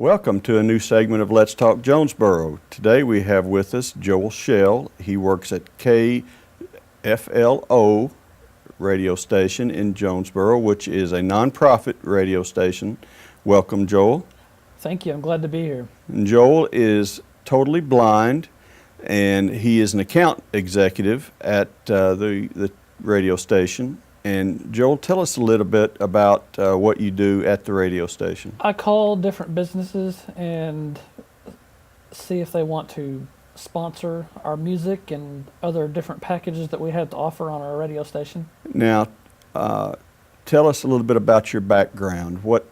Welcome to a new segment of Let's Talk Jonesboro. Today we have with us Joel Shell. He works at KFLO radio station in Jonesboro, which is a nonprofit radio station. Welcome, Joel. Thank you. I'm glad to be here. And Joel is totally blind, and he is an account executive at the radio station. And Joel, tell us a little bit about what you do at the radio station. I call different businesses and see if they want to sponsor our music and other different packages that we have to offer on our radio station. Now, tell us a little bit about your background. Where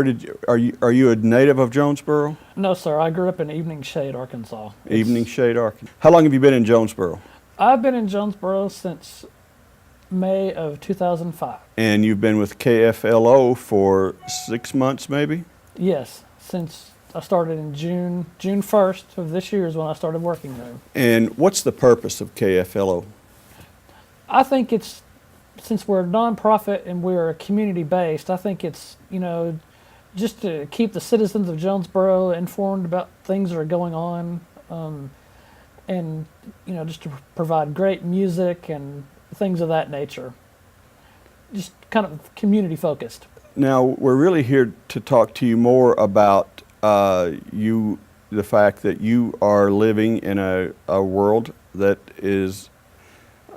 did you, are you a native of Jonesboro? No, sir. I grew up in Evening Shade, Arkansas. Evening Shade, Arkansas. How long have you been in Jonesboro? I've been in Jonesboro since May of 2005. And you've been with KFLO for 6 months, maybe? Yes, since I started in June 1st of this year is when I started working there. And what's the purpose of KFLO? I think it's, since we're a nonprofit and we're community-based, I think it's, just to keep the citizens of Jonesboro informed about things that are going on, and just to provide great music and things of that nature. Just kind of community focused. Now, we're really here to talk to you more about the fact that you are living in a world that is,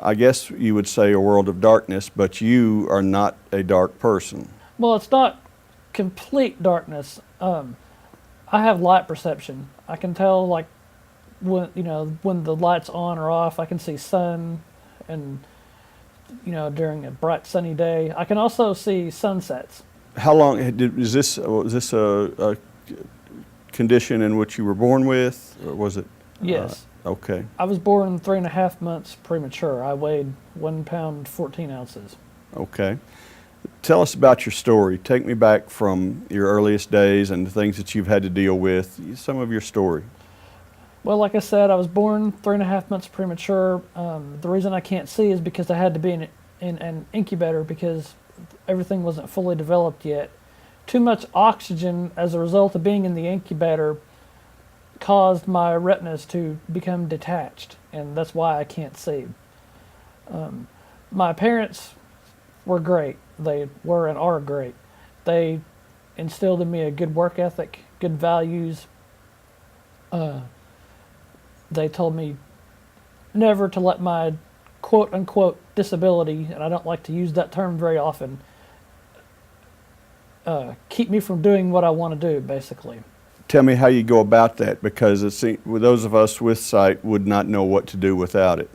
I guess you would say, a world of darkness, but you are not a dark person. Well, it's not complete darkness. I have light perception. I can tell, like, when the light's on or off. I can see sun, and during a bright sunny day. I can also see sunsets. How long was this a condition in which you were born with, or was it? Yes. Okay. I was born 3.5 months premature. I weighed 1 pound 14 ounces. Okay. Tell us about your story. Take me back from your earliest days and the things that you've had to deal with. Some of your story. Well, like I said, I was born 3.5 months premature. The reason I can't see is because I had to be in an incubator because everything wasn't fully developed yet. Too much oxygen as a result of being in the incubator caused my retinas to become detached, and that's why I can't see. My parents were great. They were and are great. They instilled in me a good work ethic, good values. They told me never to let my quote-unquote disability, and I don't like to use that term very often, keep me from doing what I want to do, basically. Tell me how you go about that, because those of us with sight would not know what to do without it.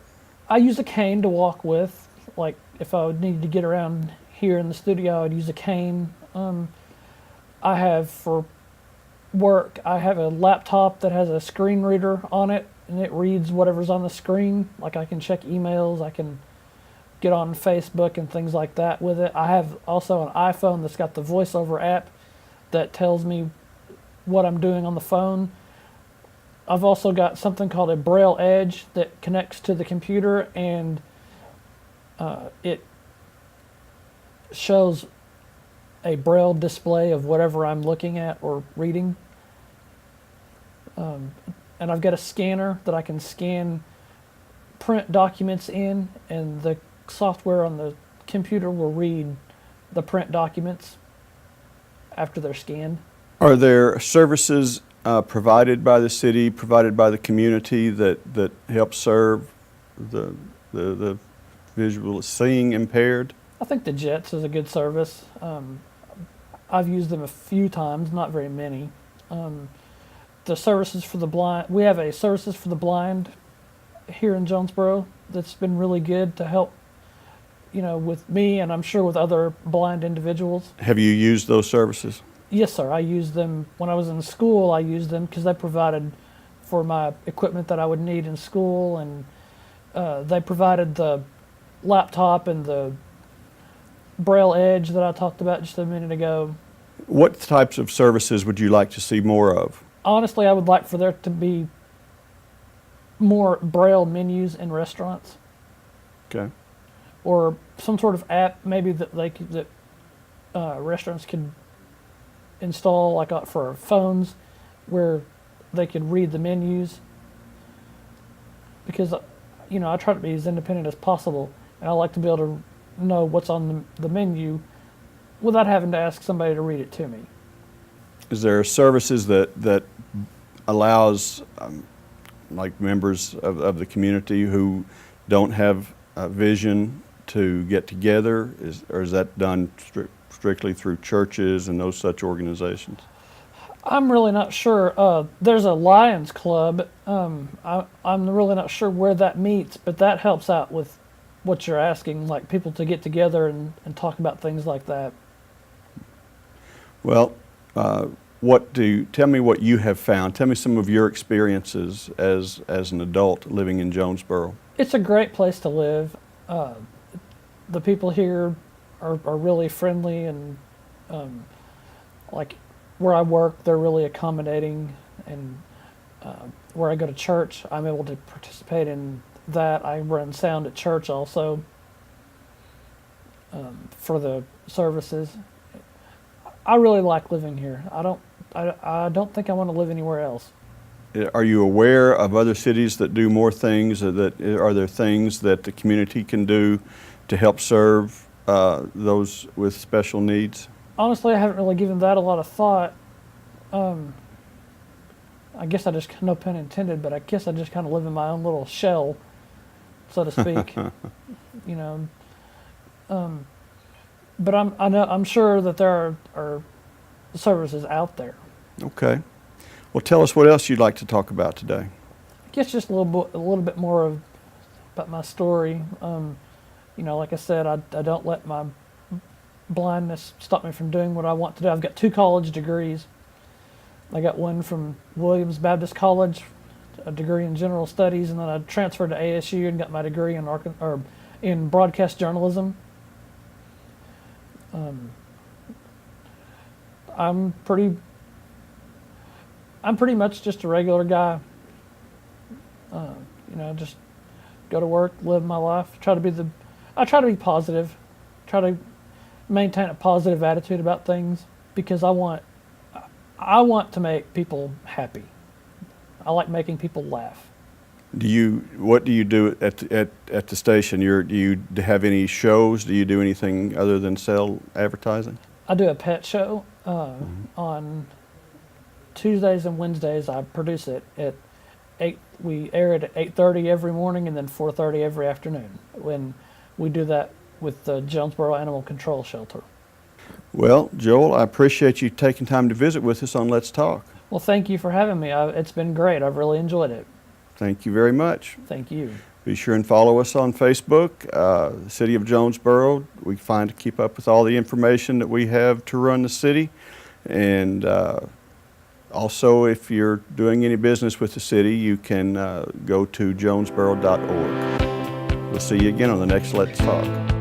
I use a cane to walk with. Like, if I would need to get around here in the studio, I would use a cane. I have, for work, I have a laptop that has a screen reader on it, and it reads whatever's on the screen. Like, I can check emails, I can get on Facebook and things like that with it. I have also an iPhone that's got the voiceover app that tells me what I'm doing on the phone. I've also got something called a Braille Edge that connects to the computer, and it shows a Braille display of whatever I'm looking at or reading. And I've got a scanner that I can scan print documents in, and the software on the computer will read the print documents after they're scanned. Are there services provided by the city, provided by the community that help serve the visual seeing impaired? I think the Jets is a good service. I've used them a few times, not very many. The services for the blind, we have a services for the blind here in Jonesboro that's been really good to help, with me, and I'm sure with other blind individuals. Have you used those services? Yes, sir. I used them when I was in school. I used them because they provided for my equipment that I would need in school, and they provided the laptop and the Braille Edge that I talked about just a minute ago. What types of services would you like to see more of? Honestly, I would like for there to be more Braille menus in restaurants. Okay. Or some sort of app maybe that restaurants could install like for our phones where they could read the menus, because I try to be as independent as possible, and I like to be able to know what's on the menu without having to ask somebody to read it to me. Is there services that allows like members of the community who don't have a vision to get together, or is that done strictly through churches and those such organizations? I'm really not sure. There's a Lions Club. I'm really not sure where that meets, but that helps out with what you're asking, like people to get together and talk about things like that. Well, tell me what you have found. Tell me some of your experiences as an adult living in Jonesboro. It's a great place to live. The people here are really friendly, and like where I work, they're really accommodating, and where I go to church, I'm able to participate in that. I run sound at church also for the services. I really like living here. I don't think I want to live anywhere else. Are you aware of other cities that do more things, or are there things that the community can do to help serve those with special needs? Honestly, I haven't really given that a lot of thought. I guess no pun intended, but I guess I just kind of live in my own little shell, so to speak. But I'm sure that there are services out there. Okay. Well, tell us what else you'd like to talk about today. I guess just a little bit more about my story. Like I said, I don't let my blindness stop me from doing what I want to do. I've got 2 college degrees. I got one from Williams Baptist College, a degree in general studies, and then I transferred to ASU and got my degree in broadcast journalism. I'm pretty much just a regular guy. Just go to work, live my life. I try to be positive. Try to maintain a positive attitude about things, because I want to make people happy. I like making people laugh. What do you do at the station? Do you have any shows? Do you do anything other than sell advertising? I do a pet show on Tuesdays and Wednesdays. I produce it at 8. We air it at 8:30 every morning, and then 4:30 every afternoon. When we do that with the Jonesboro Animal Control Shelter. Well, Joel, I appreciate you taking time to visit with us on Let's Talk. Well, thank you for having me. It's been great. I've really enjoyed it. Thank you very much. Thank you. Be sure and follow us on Facebook, City of Jonesboro. We find to keep up with all the information that we have to run the city. And also, if you're doing any business with the city, you can go to jonesboro.org. We'll see you again on the next Let's Talk.